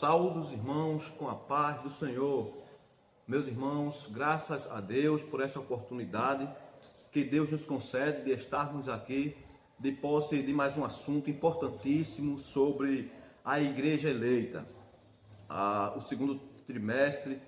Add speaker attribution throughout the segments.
Speaker 1: Saúdos, irmãos, com a paz do Senhor. Meus irmãos, graças a Deus por esta oportunidade que Deus nos concede de estarmos aqui de posse de mais um assunto importantíssimo sobre a igreja eleita. O segundo trimestre,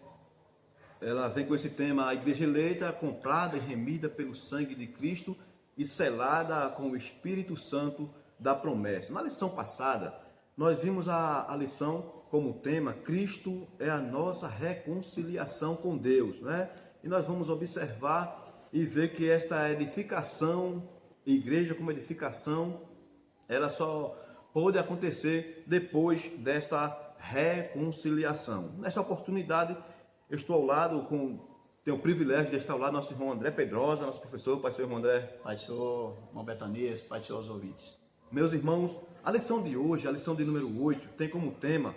Speaker 1: ela vem com esse tema: a igreja eleita, comprada e remida pelo sangue de Cristo e selada com o Espírito Santo da promessa. Na lição passada, nós vimos a lição como tema: Cristo é a nossa reconciliação com Deus, né? E nós vamos observar e ver que esta edificação, igreja como edificação, ela só pode acontecer depois desta reconciliação. Nesta oportunidade, eu estou ao lado, tenho o privilégio de estar ao lado do nosso irmão André Pedrosa, nosso professor. Pai do Senhor, irmão André.
Speaker 2: Pai do Senhor, irmão Betanias, Pai do Senhor, os ouvintes.
Speaker 1: Meus irmãos, a lição de hoje, a lição de número 8, tem como tema: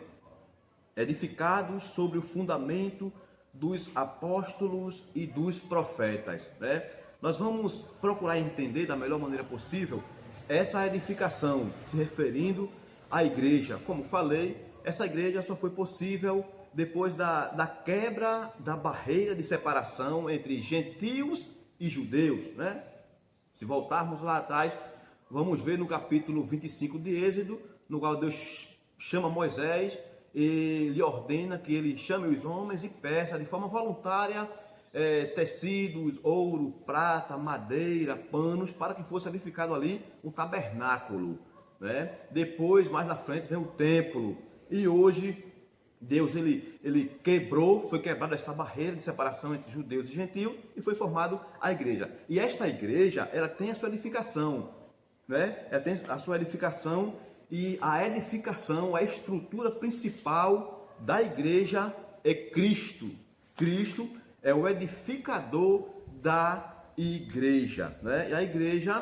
Speaker 1: edificados sobre o fundamento dos apóstolos e dos profetas, né? Nós vamos procurar entender da melhor maneira possível essa edificação, se referindo à igreja. Como falei, essa igreja só foi possível depois da quebra da barreira de separação entre gentios e judeus, né? Se voltarmos lá atrás, vamos ver no capítulo 25 de Êxodo, no qual Deus chama Moisés e lhe ordena que ele chame os homens e peça de forma voluntária tecidos, ouro, prata, madeira, panos, para que fosse edificado ali um tabernáculo, né? Depois, mais na frente, vem o templo. E hoje Deus ele foi quebrada essa barreira de separação entre judeus e gentios e foi formado a igreja. E esta igreja, ela tem a sua edificação, né? Ela tem a sua edificação, e a edificação, a estrutura principal da igreja é Cristo. Cristo é o edificador da igreja, né? E a igreja,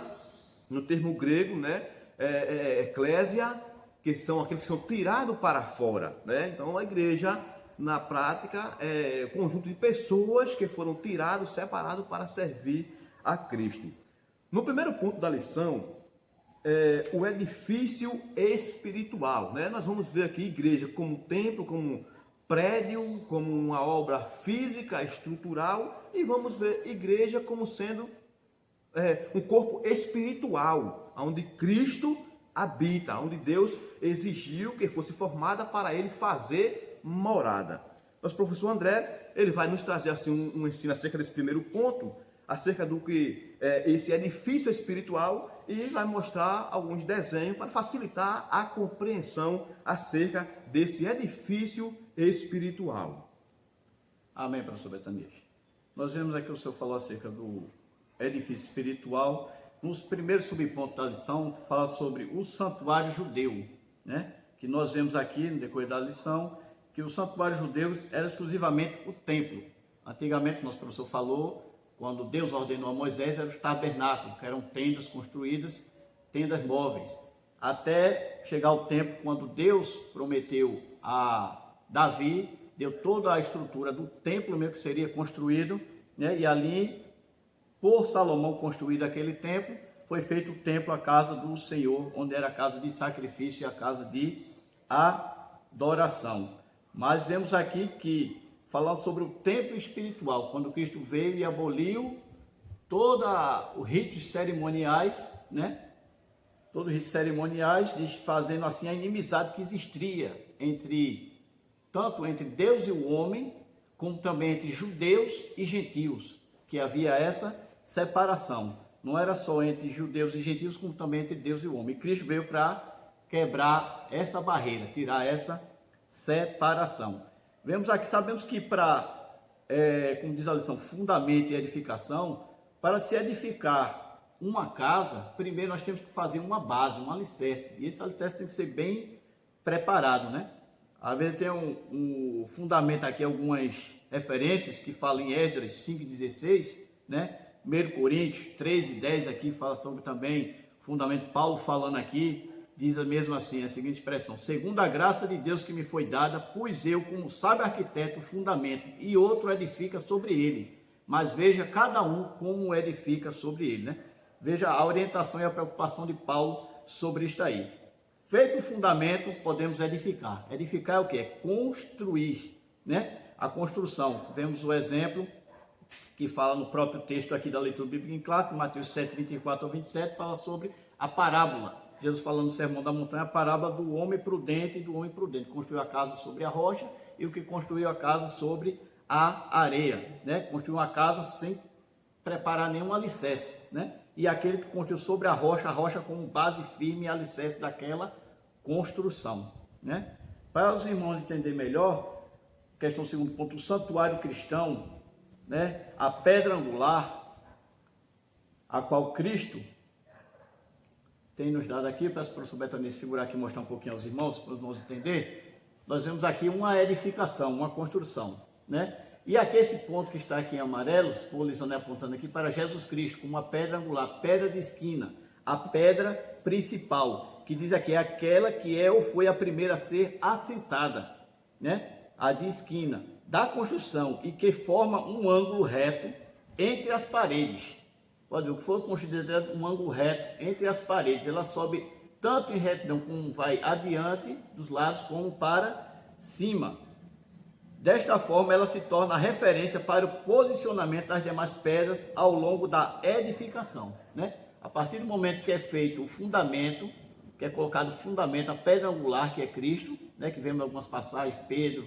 Speaker 1: no termo grego, né, é eclésia, que são aqueles que são tirados para fora, né? Então a igreja, na prática, é um conjunto de pessoas que foram tirados, separados para servir a Cristo. No primeiro ponto da lição, o edifício espiritual, né? Nós vamos ver aqui igreja como templo, como prédio, como uma obra física, estrutural, e vamos ver igreja como sendo um corpo espiritual, onde Cristo habita, onde Deus exigiu que fosse formada para ele fazer morada. Nosso professor André, ele vai nos trazer assim um ensino acerca desse primeiro ponto, acerca do que é esse edifício espiritual, e vai mostrar alguns desenhos para facilitar a compreensão acerca desse edifício espiritual.
Speaker 2: Amém, professor Betanias. Nós vemos aqui, o senhor falou acerca do edifício espiritual. Nos primeiros subpontos da lição, fala sobre o santuário judeu, né? Que nós vemos aqui no decorrer da lição que o santuário judeu era exclusivamente o templo. Antigamente, nosso professor falou, quando Deus ordenou a Moisés, eram os tabernáculos, que eram tendas construídas, tendas móveis. Até chegar o tempo quando Deus prometeu a Davi, deu toda a estrutura do templo mesmo que seria construído, né? E ali, por Salomão construído aquele templo, foi feito o templo, a casa do Senhor, onde era a casa de sacrifício e a casa de adoração. Mas vemos aqui que, falando sobre o templo espiritual, quando Cristo veio e aboliu todo os ritos cerimoniais, né? Todos os ritos cerimoniais, fazendo assim a inimizade que existia tanto entre Deus e o homem, como também entre judeus e gentios, que havia essa separação. Não era só entre judeus e gentios, como também entre Deus e o homem. E Cristo veio para quebrar essa barreira, tirar essa separação. Vemos aqui, sabemos que como diz a lição, fundamento e edificação, para se edificar uma casa, primeiro nós temos que fazer uma base, um alicerce. E esse alicerce tem que ser bem preparado, né? Às vezes tem um fundamento aqui, algumas referências que falam em Esdras 5,16, né? 1 Coríntios 13,10 aqui fala sobre também fundamento. Paulo falando aqui, diz mesmo assim, a seguinte expressão: segundo a graça de Deus que me foi dada, pus eu, como sábio arquiteto, o fundamento, e outro edifica sobre ele. Mas veja cada um como edifica sobre ele, né? Veja a orientação e a preocupação de Paulo sobre isto aí. feito o fundamento, podemos edificar. Edificar é o que? É construir, né? A construção. Vemos o exemplo que fala no próprio texto aqui da leitura bíblica em classe, Mateus 7, 24 ao 27, fala sobre a parábola. Jesus falando no Sermão da Montanha, a parábola do homem prudente e do homem prudente. Construiu a casa sobre a rocha e o que construiu a casa sobre a areia, né? Construiu uma casa sem preparar nenhum alicerce, né? E aquele que construiu sobre a rocha como base firme e alicerce daquela construção, né? Para os irmãos entenderem melhor, questão segundo ponto, o santuário cristão, né? A pedra angular, a qual Cristo tem nos dado aqui, peço para o professor Betânia segurar aqui e mostrar um pouquinho aos irmãos, para os irmãos entenderem. Nós vemos aqui uma edificação, uma construção, né? E aqui esse ponto que está aqui em amarelo, o Lisandro apontando aqui para Jesus Cristo, como uma pedra angular, pedra de esquina, a pedra principal, que diz aqui, é aquela que é ou foi a primeira a ser assentada, né? A de esquina da construção e que forma um ângulo reto entre as paredes. Pode ver, o que for construído um ângulo reto entre as paredes, ela sobe tanto em retidão como vai adiante dos lados como para cima. Desta forma, ela se torna a referência para o posicionamento das demais pedras ao longo da edificação, né? A partir do momento que é feito o fundamento, que é colocado o fundamento, a pedra angular, que é Cristo, né? Que vemos em algumas passagens, Pedro,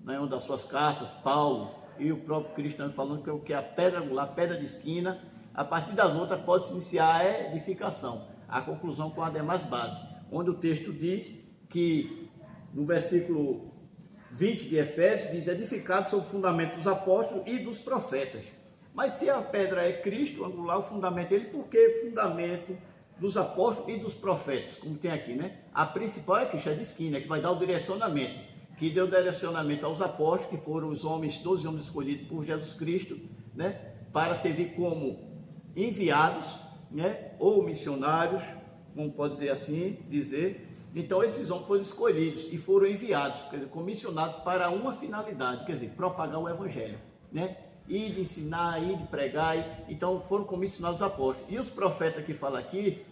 Speaker 2: né, uma das suas cartas, Paulo e o próprio Cristo falando que é a pedra angular, a pedra de esquina. A partir das outras pode-se iniciar a edificação, a conclusão com as demais bases, onde o texto diz que no versículo 20 de Efésios diz, edificado sobre o fundamento dos apóstolos e dos profetas. Mas se a pedra é Cristo, angular, o fundamento dele, por que fundamento dos apóstolos e dos profetas? Como tem aqui, né? A principal é Cristo, é de esquina, que vai dar o direcionamento, que deu direcionamento aos apóstolos, que foram os homens, 12 homens escolhidos por Jesus Cristo, né? Para servir como enviados, né? Ou missionários, como pode dizer assim, Então esses homens foram escolhidos e foram enviados, quer dizer, comissionados para uma finalidade, quer dizer, propagar o evangelho, né? Ir de ensinar, ir de pregar, então foram comissionados os apóstolos. E os profetas que fala aqui,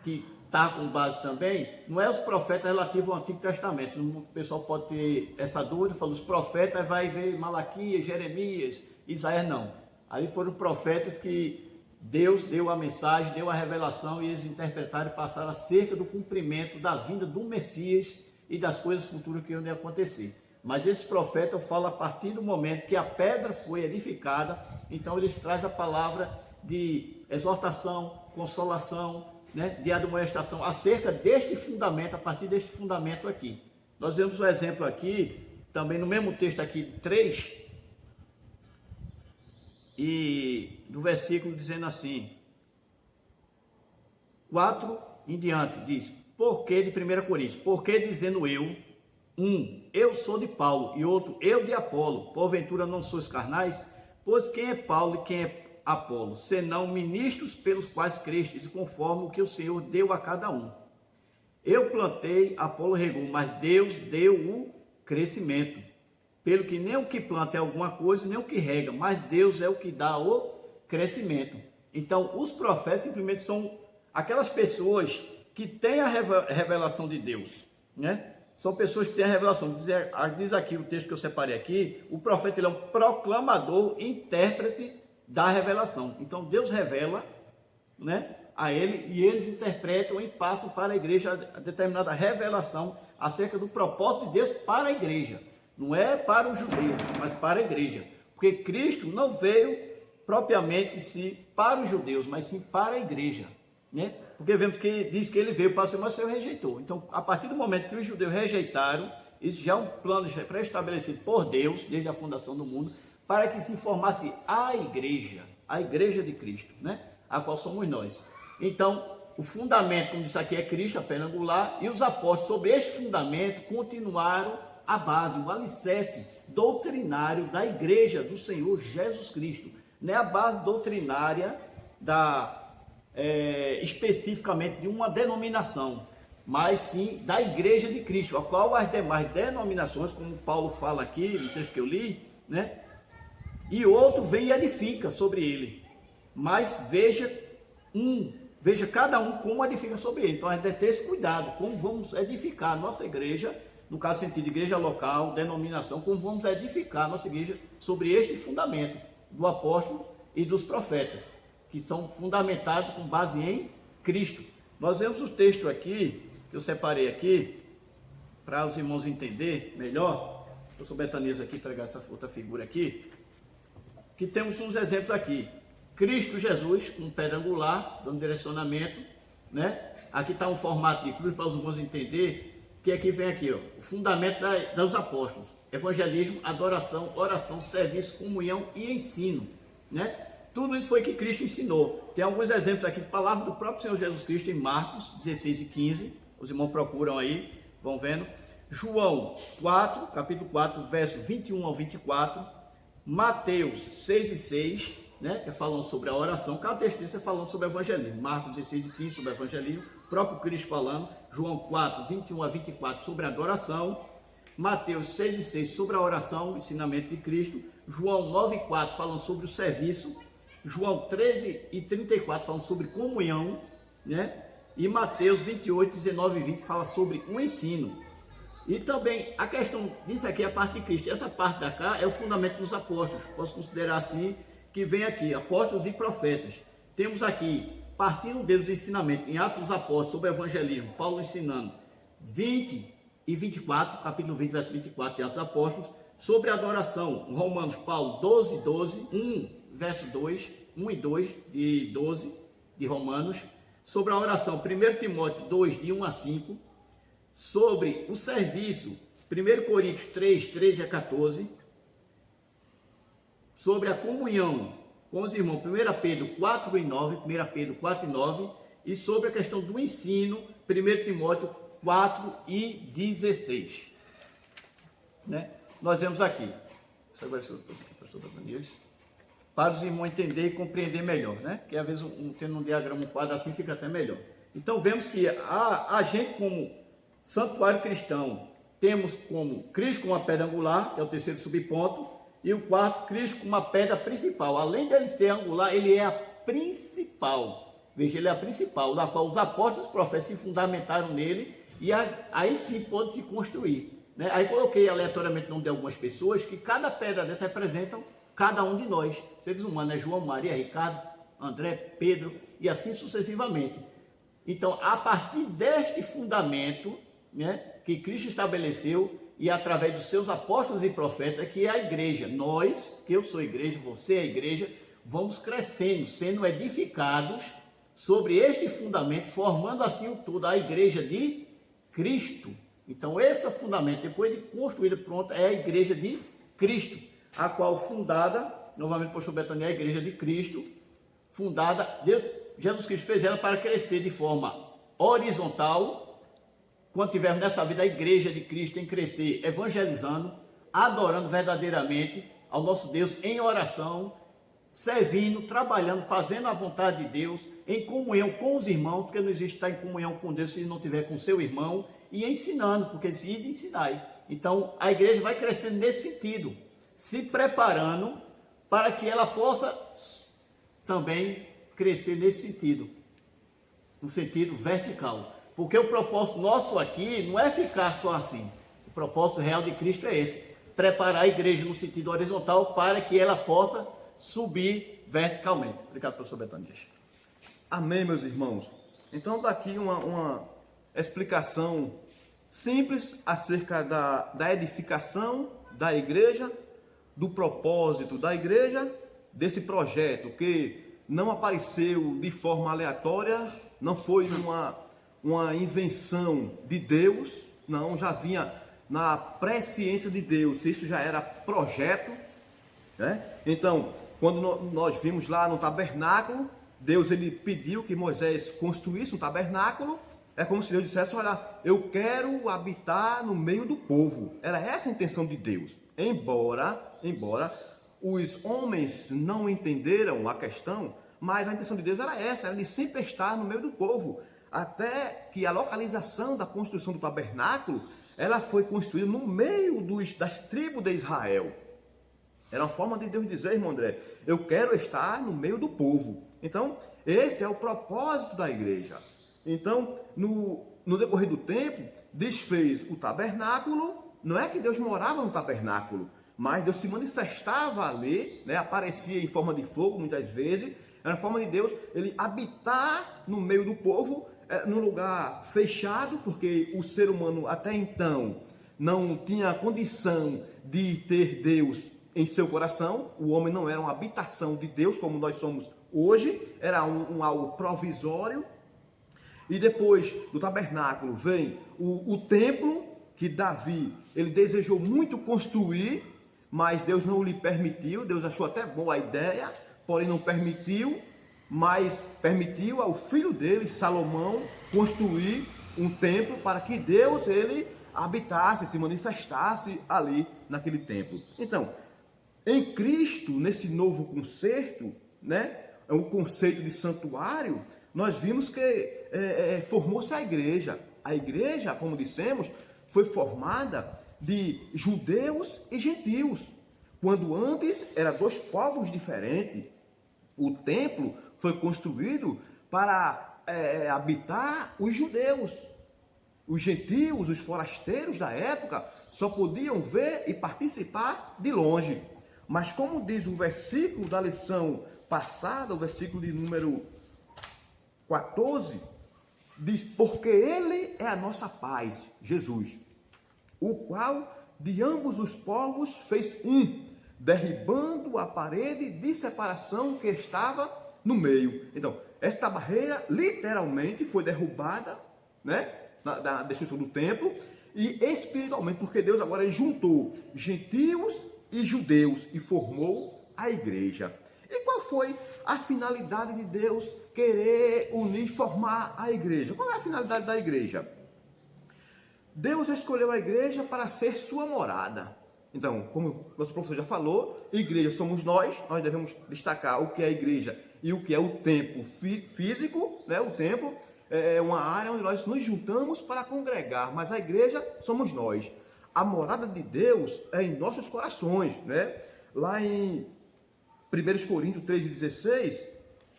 Speaker 2: que está com base também, não é os profetas relativos ao Antigo Testamento. O pessoal pode ter essa dúvida, fala, os profetas vai ver Malaquias, Jeremias, Isaías, não. Aí foram profetas que Deus deu a mensagem, deu a revelação e eles interpretaram e passaram acerca do cumprimento da vinda do Messias e das coisas futuras que iam acontecer. Mas esses profetas falam a partir do momento que a pedra foi edificada, então eles trazem a palavra de exortação, consolação, né, de admoestação acerca deste fundamento, a partir deste fundamento aqui. Nós vemos o exemplo aqui, também no mesmo texto aqui, 3, e do versículo dizendo assim, 4 em diante, diz, porque de 1 Coríntios, porque dizendo eu sou de Paulo, e outro, eu de Apolo, porventura não sois carnais? Pois quem é Paulo e quem é Apolo, senão ministros pelos quais crestes, conforme o que o Senhor deu a cada um. Eu plantei, Apolo regou, mas Deus deu o crescimento. Pelo que nem o que planta é alguma coisa, nem o que rega, mas Deus é o que dá o crescimento. Então, os profetas simplesmente são aquelas pessoas que têm a revelação de Deus, né? São pessoas que têm a revelação. Diz aqui o texto que eu separei aqui, o profeta ele é um proclamador, intérprete da revelação. Então, Deus revela, né, a ele e eles interpretam e passam para a igreja a determinada revelação acerca do propósito de Deus para a igreja. Não é para os judeus, mas para a igreja. Porque Cristo não veio propriamente para os judeus, mas sim para a igreja, né? Porque vemos que diz que ele veio para o Senhor, mas o Senhor rejeitou. Então, a partir do momento que os judeus rejeitaram, isso já é um plano pré-estabelecido por Deus, desde a fundação do mundo, para que se formasse a igreja de Cristo, né? A qual somos nós. Então, o fundamento, como disse aqui, é Cristo, a pedra angular, e os apóstolos, sobre este fundamento, continuaram a base, o alicerce doutrinário da igreja do Senhor Jesus Cristo. Não é a base doutrinária especificamente de uma denominação, mas sim da igreja de Cristo, a qual as demais denominações, como Paulo fala aqui no texto que eu li, né? E outro vem e edifica sobre ele. Mas veja Veja, cada um como edifica sobre ele. Então a gente deve ter esse cuidado, como vamos edificar a nossa igreja, no caso sentido de igreja local, denominação, como vamos edificar a nossa igreja sobre este fundamento do apóstolo e dos profetas, que são fundamentados com base em Cristo. Nós vemos o texto aqui, que eu separei aqui, para os irmãos entenderem melhor. Eu sou Betanias aqui, pregar essa outra figura aqui, que temos uns exemplos aqui. Cristo Jesus, um pedra angular, dando direcionamento, né? Aqui está um formato de cruz para os irmãos entender que aqui vem aqui, ó, o fundamento dos apóstolos: evangelismo, adoração, oração, serviço, comunhão e ensino, né? Tudo isso foi que Cristo ensinou. Tem alguns exemplos aqui de palavras do próprio Senhor Jesus Cristo em Marcos 16 e 15. Os irmãos procuram aí, vão vendo. João 4, capítulo 4, verso 21 ao 24. Mateus 6 e 6, né, que é falando sobre a oração. Cada texto desse é falando sobre o evangelismo. Marcos 16 e 15 sobre o evangelismo. O próprio Cristo falando. João 4, 21 a 24 sobre a adoração. Mateus 6 e 6 sobre a oração, o ensinamento de Cristo. João 9 e 4 falando sobre o serviço. João 13 e 34 falando sobre comunhão, né? E Mateus 28, 19 e 20 fala sobre o ensino. E também a questão disso aqui é a parte de Cristo. Essa parte da cá é o fundamento dos apóstolos. Posso considerar assim, que vem aqui, apóstolos e profetas. Temos aqui, partindo deles o ensinamento, em Atos dos Apóstolos, sobre o evangelismo, Paulo ensinando 20 e 24, capítulo 20, verso 24 de Atos dos Apóstolos, sobre a adoração, Romanos, Paulo 12, 12, 1, verso 2, 1 e 2 de 12 de Romanos, sobre a oração, 1 Timóteo 2, de 1 a 5, sobre o serviço, 1 Coríntios 3, 13 a 14, sobre a comunhão com os irmãos, 1 Pedro 4 e 9, 1 Pedro 4 e 9, e sobre a questão do ensino, 1 Timóteo 4 e 16. Né? Nós vemos aqui, isso agora é o pastor Daniel, para os irmãos entenderem e compreender melhor, né? Que às vezes tendo um diagrama, um quadro assim, fica até melhor. Então vemos que a gente, como santuário cristão, temos como Cristo como uma pedra angular, que é o terceiro subponto, e o quarto, Cristo como uma pedra principal. Além dele ser angular, ele é a principal. Veja, ele é a principal, da qual os apóstolos e os profetas se fundamentaram nele, e aí sim pode se construir. Né? Aí coloquei aleatoriamente o nome de algumas pessoas, que cada pedra dessa representam cada um de nós, seres humanos, né? João, Maria, Ricardo, André, Pedro, e assim sucessivamente. Então, a partir deste fundamento, né, que Cristo estabeleceu, e através dos seus apóstolos e profetas, que é a igreja. Nós, que eu sou a igreja, você é a igreja, vamos crescendo, sendo edificados sobre este fundamento, formando assim o todo, a igreja de Cristo. Então, esse fundamento, depois de construída pronta, é a igreja de Cristo, a qual fundada, novamente o pastor Betânia, é a igreja de Cristo, fundada, Deus, Jesus Cristo fez ela para crescer de forma horizontal. Quando tivermos nessa vida, a igreja de Cristo tem que crescer evangelizando, adorando verdadeiramente ao nosso Deus em oração, servindo, trabalhando, fazendo a vontade de Deus, em comunhão com os irmãos, porque não existe estar em comunhão com Deus se não tiver com seu irmão, e ensinando, porque ele diz: ensinai. Então, a igreja vai crescendo nesse sentido, se preparando para que ela possa também crescer nesse sentido, no sentido vertical. Porque o propósito nosso aqui não é ficar só assim. O propósito real de Cristo é esse: preparar a igreja no sentido horizontal para que ela possa subir verticalmente. Obrigado, professor Betânia.
Speaker 1: Amém, meus irmãos. Então, daqui uma explicação simples acerca da edificação da igreja, do propósito da igreja, desse projeto que não apareceu de forma aleatória, não foi uma invenção de Deus, não, já vinha na presciência de Deus, isso já era projeto, né? Então, quando nós vimos lá no tabernáculo, Deus ele pediu que Moisés construísse um tabernáculo, é como se Deus dissesse: olha, eu quero habitar no meio do povo. Era essa a intenção de Deus, embora os homens não entenderam a questão, mas a intenção de Deus era essa, era de sempre estar no meio do povo. Até que a localização da construção do tabernáculo, ela foi construída no meio das tribos de Israel. Era uma forma de Deus dizer, irmão André, eu quero estar no meio do povo. Então, esse é o propósito da igreja. Então, no decorrer do tempo, desfez o tabernáculo. Não é que Deus morava no tabernáculo, mas Deus se manifestava ali, né? Aparecia em forma de fogo muitas vezes. Era a forma de Deus, ele habitar no meio do povo, num lugar fechado, porque o ser humano até então não tinha condição de ter Deus em seu coração. O homem não era uma habitação de Deus como nós somos hoje, era algo provisório. E depois do tabernáculo vem o templo, que Davi ele desejou muito construir, mas Deus não lhe permitiu. Deus achou até boa a ideia, porém não permitiu, mas permitiu ao filho dele, Salomão, construir um templo para que Deus ele habitasse, se manifestasse ali naquele templo. Então, em Cristo, nesse novo concerto, né, o conceito de santuário, nós vimos que formou-se a igreja. A igreja, como dissemos, foi formada de judeus e gentios. Quando antes eram dois povos diferentes, o templo foi construído para habitar os judeus. Os gentios, os forasteiros da época, só podiam ver e participar de longe. Mas como diz o versículo da lição passada, o versículo de número 14, diz, porque Ele é a nossa paz, Jesus, o qual de ambos os povos fez um, derribando a parede de separação que estava no meio. Então, esta barreira literalmente foi derrubada, né, da destruição do templo, e espiritualmente, porque Deus agora juntou gentios e judeus e formou a igreja. E qual foi a finalidade de Deus querer unir, formar a igreja? Qual é a finalidade da igreja? Deus escolheu a igreja para ser sua morada. Então, como o nosso professor já falou, igreja somos nós devemos destacar o que é a igreja e o que é o templo físico, né? O templo é uma área onde nós nos juntamos para congregar, mas a igreja somos nós. A morada de Deus é em nossos corações, né? Lá em 1 Coríntios 3,16,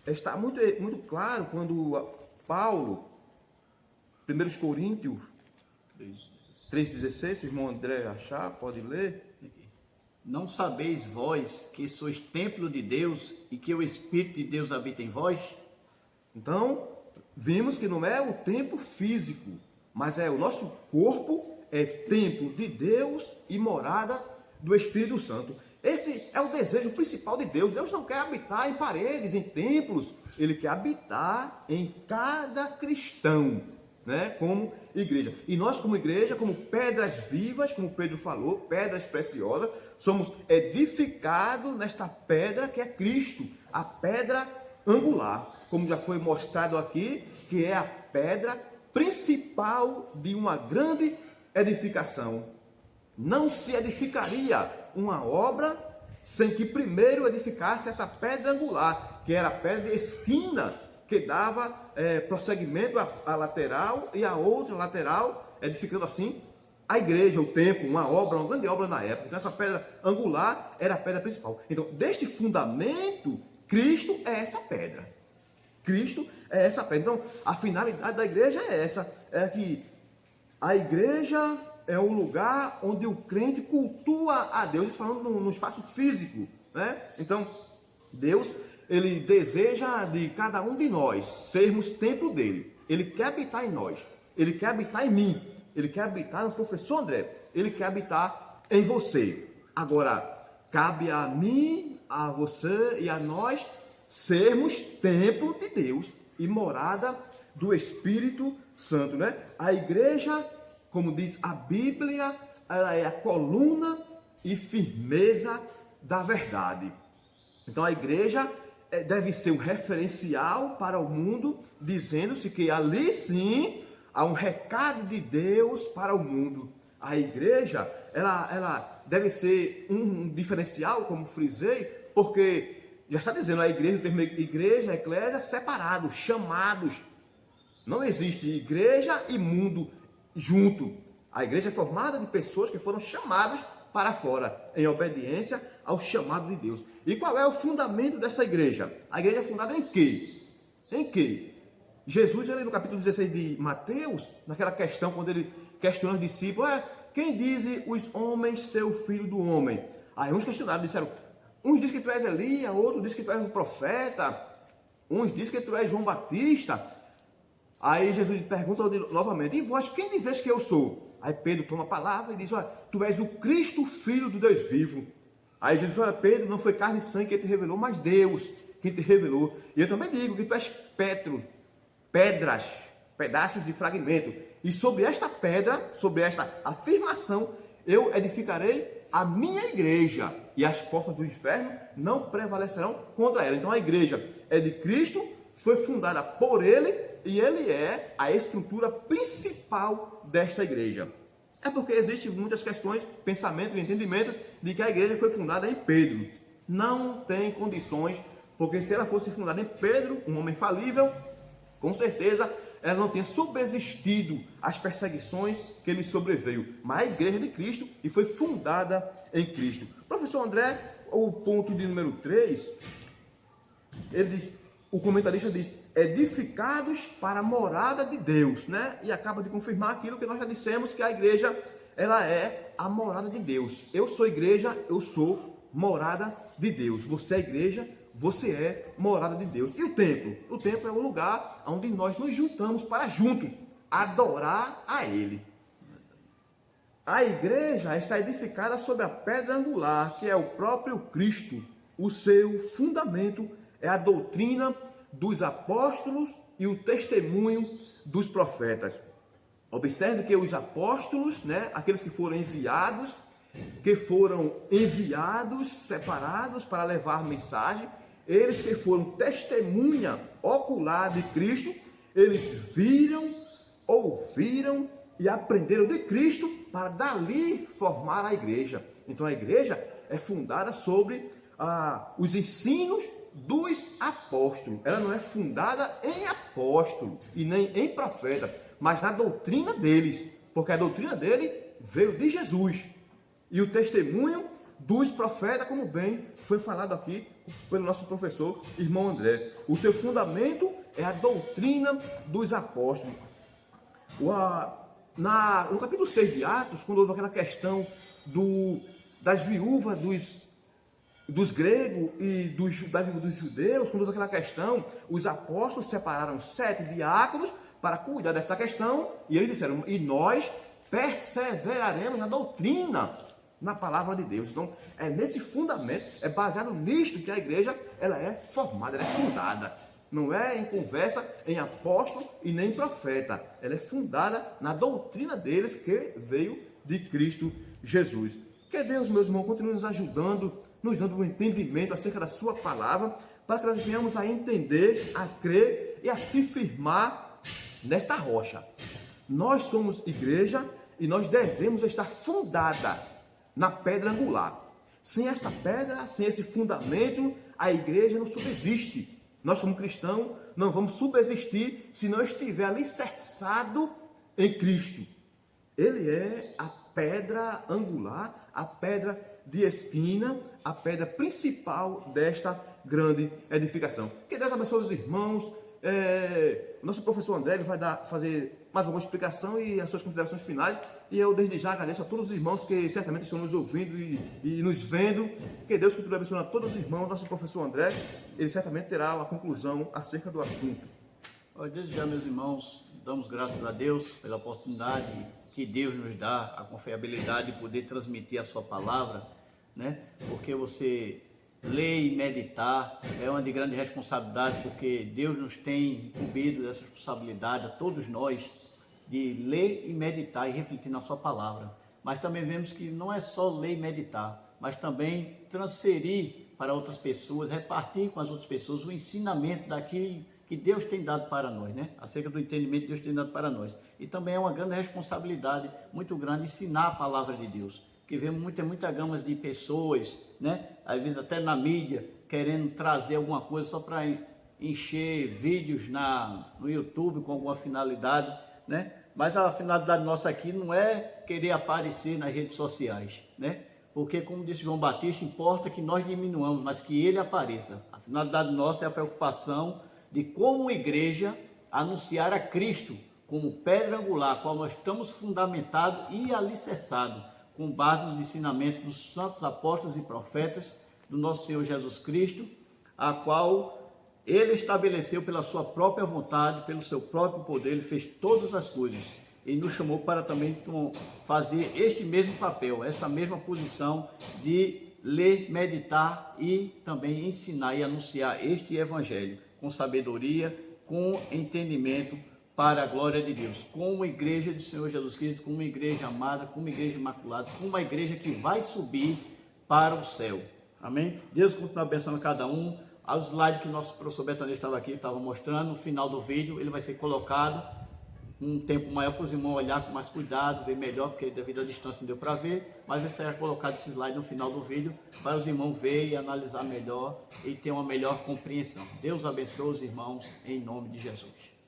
Speaker 1: está muito claro quando Paulo, 1 Coríntios 3,16, se o irmão André achar, pode ler.
Speaker 2: Não sabeis vós que sois templo de Deus e que o Espírito de Deus habita em vós?
Speaker 1: Então, vimos que não é o templo físico, mas é o nosso corpo, é templo de Deus e morada do Espírito Santo. Esse é o desejo principal de Deus. Deus não quer habitar em paredes, em templos. Ele quer habitar em cada cristão, né? Como igreja. E nós, como igreja, como pedras vivas, como Pedro falou, pedras preciosas, somos edificados nesta pedra que é Cristo, a pedra angular, como já foi mostrado aqui, que é a pedra principal de uma grande edificação. Não se edificaria uma obra sem que primeiro edificasse essa pedra angular, que era a pedra de esquina, que dava prosseguimento à lateral e a outra lateral, edificando assim a igreja, o templo, uma grande obra na época. Então essa pedra angular era a pedra principal. Então, deste fundamento, Cristo é essa pedra. Cristo é essa pedra. Então, a finalidade da igreja é essa, é que a igreja é um lugar onde o crente cultua a Deus, isso falando no espaço físico, né? Então, Deus, ele deseja de cada um de nós sermos templo dele. Ele quer habitar em nós, ele quer habitar em mim, ele quer habitar no professor André, ele quer habitar em você. Agora, cabe a mim, a você e a nós sermos templo de Deus e morada do Espírito Santo, né? A igreja, como diz a Bíblia, ela é a coluna e firmeza da verdade. Então a igreja deve ser um referencial para o mundo, dizendo-se que ali sim há um recado de Deus para o mundo. A igreja, ela deve ser um diferencial, como frisei, porque já está dizendo a igreja, o termo igreja, eclésia, separados, chamados. Não existe igreja e mundo junto. A igreja é formada de pessoas que foram chamadas para fora, em obediência ao chamado de Deus. E qual é o fundamento dessa igreja? A igreja é fundada em quê? Em quê? Jesus, ali no capítulo 16 de Mateus, naquela questão, quando ele questiona os discípulos, quem dizem os homens ser o filho do homem? Aí uns questionaram, disseram, uns dizem que tu és Elias, outros dizem que tu és um profeta, uns dizem que tu és João Batista. Aí Jesus pergunta novamente, e vós, quem dizes que eu sou? Aí Pedro toma a palavra e diz, olha, tu és o Cristo, filho do Deus vivo. Aí Jesus, olha, Pedro, não foi carne e sangue que te revelou, mas Deus que te revelou. E eu também digo que tu és pedras, pedaços de fragmento. E sobre esta pedra, sobre esta afirmação, eu edificarei a minha igreja. E as portas do inferno não prevalecerão contra ela. Então a igreja é de Cristo, foi fundada por ele e ele é a estrutura principal desta igreja. É porque existem muitas questões, pensamento e entendimento de que a igreja foi fundada em Pedro. Não tem condições, porque se ela fosse fundada em Pedro, um homem falível, com certeza ela não tinha subsistido às perseguições que lhe sobreveio. Mas a igreja de Cristo e foi fundada em Cristo. Professor André, o ponto de número 3, ele diz, o comentarista diz, edificados para a morada de Deus, né? E acaba de confirmar aquilo que nós já dissemos, que a igreja, ela é a morada de Deus. Eu sou igreja, eu sou morada de Deus. Você é igreja, você é morada de Deus. E o templo? O templo é o lugar onde nós nos juntamos para juntos adorar a Ele. A igreja está edificada sobre a pedra angular, que é o próprio Cristo. O seu fundamento é a doutrina dos apóstolos e o testemunho dos profetas. Observe que os apóstolos, né, aqueles que foram enviados, separados para levar mensagem, eles que foram testemunha ocular de Cristo, eles viram, ouviram e aprenderam de Cristo para dali formar a igreja. Então a igreja é fundada sobre os ensinos dos apóstolos. Ela não é fundada em apóstolo e nem em profeta, mas na doutrina deles, porque a doutrina dele veio de Jesus. E o testemunho dos profetas, como bem foi falado aqui pelo nosso professor, irmão André. O seu fundamento é a doutrina dos apóstolos. No capítulo 6 de Atos, quando houve aquela questão das viúvas dos gregos e das viúvas dos judeus, quando houve aquela questão, os apóstolos separaram 7 diáconos para cuidar dessa questão, e eles disseram, e nós perseveraremos na doutrina, na palavra de Deus. Então, é nesse fundamento, é baseado nisto que a igreja ela é formada, ela é fundada. Não é em conversa, em apóstolo e nem em profeta. Ela é fundada na doutrina deles que veio de Cristo Jesus. Que Deus, meus irmãos, continue nos ajudando, nos dando um entendimento acerca da sua palavra, para que nós venhamos a entender, a crer e a se firmar nesta rocha. Nós somos igreja e nós devemos estar fundada na pedra angular. Sem esta pedra, sem esse fundamento, a igreja não subsiste. Nós, como cristãos, não vamos subsistir se não estiver alicerçado em Cristo. Ele é a pedra angular, a pedra de esquina, a pedra principal desta grande edificação. Que Deus abençoe os irmãos. Nosso professor André vai fazer mais alguma explicação e as suas considerações finais. E eu desde já agradeço a todos os irmãos que certamente estão nos ouvindo e nos vendo. Que Deus continue abençoando a todos os irmãos. Nosso professor André, ele certamente terá uma conclusão acerca do assunto.
Speaker 2: Desde já, meus irmãos, damos graças a Deus pela oportunidade que Deus nos dá, a confiabilidade de poder transmitir a sua palavra, né? Porque você ler e meditar é uma de grande responsabilidade, porque Deus nos tem incumbido dessa responsabilidade, a todos nós, de ler e meditar e refletir na sua palavra. Mas também vemos que não é só ler e meditar, mas também transferir para outras pessoas, repartir com as outras pessoas o ensinamento daquilo que Deus tem dado para nós, né? Acerca do entendimento que Deus tem dado para nós. E também é uma grande responsabilidade, muito grande, ensinar a palavra de Deus. Porque vemos muita gama de pessoas, né? Às vezes até na mídia, querendo trazer alguma coisa só para encher vídeos no YouTube com alguma finalidade, né? Mas a finalidade nossa aqui não é querer aparecer nas redes sociais, né? Porque, como disse João Batista, importa que nós diminuamos, mas que ele apareça. A finalidade nossa é a preocupação de, como igreja, anunciar a Cristo como pedra angular, a qual nós estamos fundamentados e alicerçados, com base nos ensinamentos dos santos apóstolos e profetas do nosso Senhor Jesus Cristo, a qual ele estabeleceu pela sua própria vontade, pelo seu próprio poder. Ele fez todas as coisas e nos chamou para também fazer este mesmo papel, essa mesma posição de ler, meditar e também ensinar e anunciar este evangelho com sabedoria, com entendimento, para a glória de Deus, como uma igreja do Senhor Jesus Cristo, como uma igreja amada, como uma igreja imaculada, como uma igreja que vai subir para o céu. Amém? Deus continue abençoando cada um. O slide que o nosso professor Betânia estava mostrando, no final do vídeo, ele vai ser colocado um tempo maior para os irmãos olhar com mais cuidado, ver melhor, porque devido à distância não deu para ver, mas vai ser colocado esse slide no final do vídeo, para os irmãos ver e analisar melhor e ter uma melhor compreensão. Deus abençoe os irmãos, em nome de Jesus.